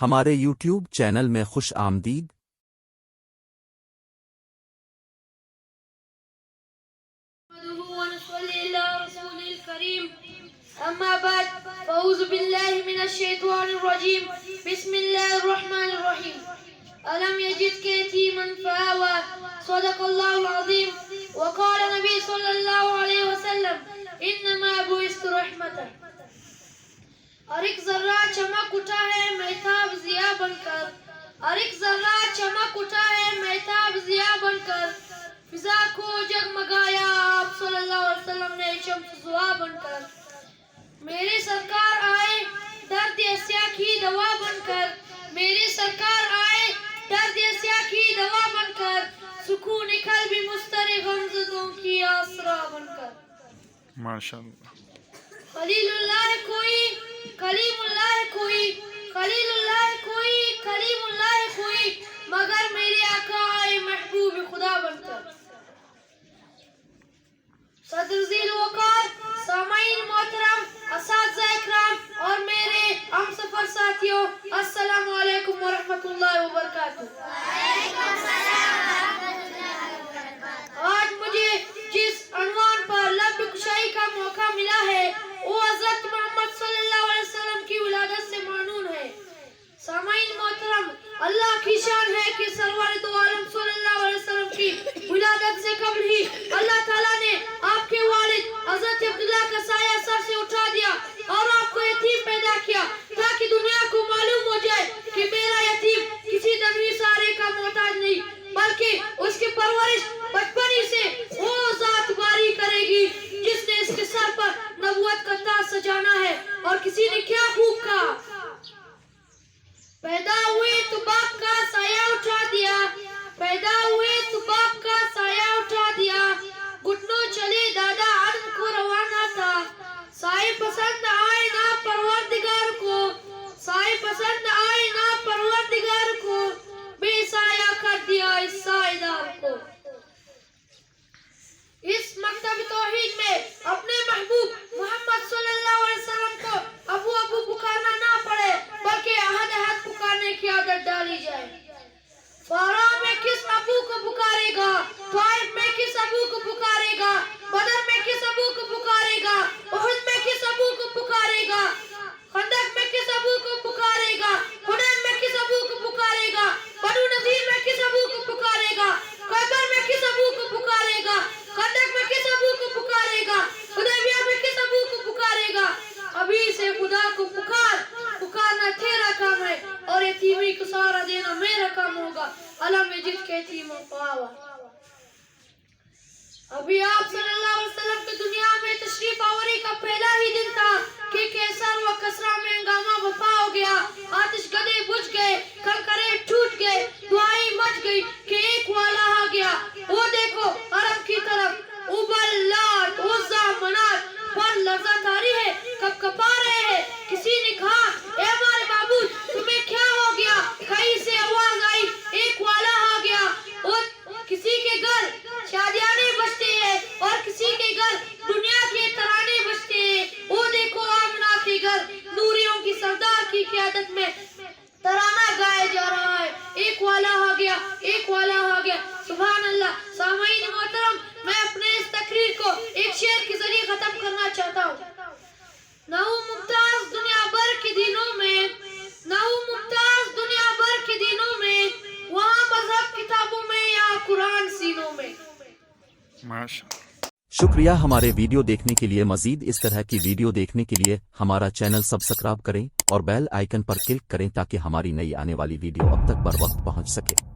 ہمارے YouTube channel میں خوش آمدید۔ أما بعد فأعوذ بالله من الشيطان الرجيم بسم الله الرحمن الرحيم ألم يجدك يتيما فآوى صدق الله العظيم وقال نبی صلی اللہ علیہ وسلم انما بعثت رحمتا۔ اور ایک ذرہ چمک اٹھا ہے مہتاب ضیاء بن کر، اور ایک ذرہ چمک اٹھا ہے مہتاب ضیاء بن کر، فضا کو جگمگایا آپ صلی اللہ علیہ وسلم نے شمس ضوا بن کر۔ میرے سرکار آئے درد اسیا کی دوا بن کر، میرے سرکار آئے درد اسیا کی دوا بن کر، سکون قلب مستر غمزدوں کی آسرا بن کر۔ ماشاءاللہ۔ خلیل اللہ کوئی کلیم اللہ کوئی، خلیل اللہ کوئی کلیم اللہ کوئی، مگر میرے آقا آئے محبوب خدا بن کر۔ صدر ذیل وقار، سامعین محترم، اساتذہ اکرام اور میرے ہم سفر ساتھیوں، السلام علیکم ورحمۃ اللہ وبرکاتہ۔ آج مجھے جس عنوان پر لب کشائی کا موقع ملا ہے وہ حضرت محمد صلی اللہ علیہ وسلم کی ولادت سے معنون ہے۔ سامعین محترم، اللہ کی شان ہے کہ سرور دو عالم صلی اللہ علیہ وسلم کی ولادت سے قبل ہی اللہ تعالیٰ نے آپ کے والد حضرت عبداللہ کا سایہ سر سے اٹھا دیا اور آپ کو یتیم پیدا کیا تاکہ دنیا کو معلوم ہو جائے کہ میرا یتیم کسی دنوی سہارے کا محتاج نہیں، بلکہ اس کی پرورش بچپن ہی سے وہ ذات باری کرے گی جس نے اس کے سر پر نبوت کا تاج سجانا ہے۔ اور کسی نے کیا خوب کہا، پیدا ہوئے تو باپ کا سایہ اٹھا دیا، پیدا ہوئے تو باپ کا سایہ اٹھا دیا، گھٹنوں چلے دادا عدم کو روانہ تھا، سائے پسند آئے نہ پروردگار کو، سائے پسند آئے نہ پروردگار کو، بے سایہ کر دیا اس سائے دار کو۔ اس مکتب توحید میں اپنے محبوب محمد صلی اللہ علیہ وسلم کو ابو ابو پکارنا نہ پڑے بلکہ احد احد پکارنے کی عادت ڈالی جائے۔ فارا میں کس ابو کو پکارے گا، طائف میں کس ابو کو پکارے گا، بدر میں کس ابو کو پکارے گا، احد میں کس ابو کو پکارے گا، خندق میں کس ابو کو پکارے گا، حنین میں کس ابو کو پکارے گا، بنو نذیر میں کس ابو کو پکارے گا، خیبر میں کس ابو کو پکارے گا، خندق میں کس ابو کو پکارے گا، حدیبیہ میں کس ابو کو پکارے گا۔ ابھی سے خدا کو پکارنا تیرا کام ہے اور یتیمی کو سہارا دینا میرا کام ہوگا۔ علم یجد کے یتیموں فآویٰ۔ ابھی آپ صلی اللہ علیہ وسلم کی دنیا میں تشریف آوری کا پہلا ہی دن تھا کہ کیسر و کسرا میں ہنگامہ برپا ہو گیا، آتش گدے بجھ گئے، کنکرے ٹوٹ گئے، دعائیں مچ گئی کہ ایک والا آ گیا۔ وہ دیکھو عرب کی طرف ابل لات عزا منات پر لرزہ تاری ہے، کب کپا رہے ہیں۔ کسی نے کہا اے ہمارے معبود تمہیں کیا ہو گیا؟ کہیں سے آواز آئی ایک والا آ گیا۔ اور کسی کے گھر شادیانے بجتے ہیں اور کسی کے گھر دنیا کے ترانے بجتے ہیں۔ وہ دیکھو آمنہ کے گھر نوریوں کی سردار کی قیادت میں ترانہ گایا جا رہا ہے، ایک والا آ گیا، ایک والا آ گیا۔ سبحان اللہ۔ سامعین محترم، میں اپنے اس تقریر کو ایک شعر کے ذریعے ختم کرنا چاہتا ہوں۔ نہ ہوں ممتاز دنیا بھر کے دینوں میں، نہ ہوں ممتاز دنیا بھر کے دینوں میں، وہاں مذہب کتابوں میں یا قرآن سینوں میں۔ ماشاءاللہ۔ شکریہ ہمارے ویڈیو دیکھنے کے لیے۔ مزید اس طرح کی ویڈیو دیکھنے کے لیے ہمارا چینل سبسکرائب کریں اور بیل آئیکن پر کلک کریں تاکہ ہماری نئی آنے والی ویڈیو اب تک بر وقت پہنچ سکے۔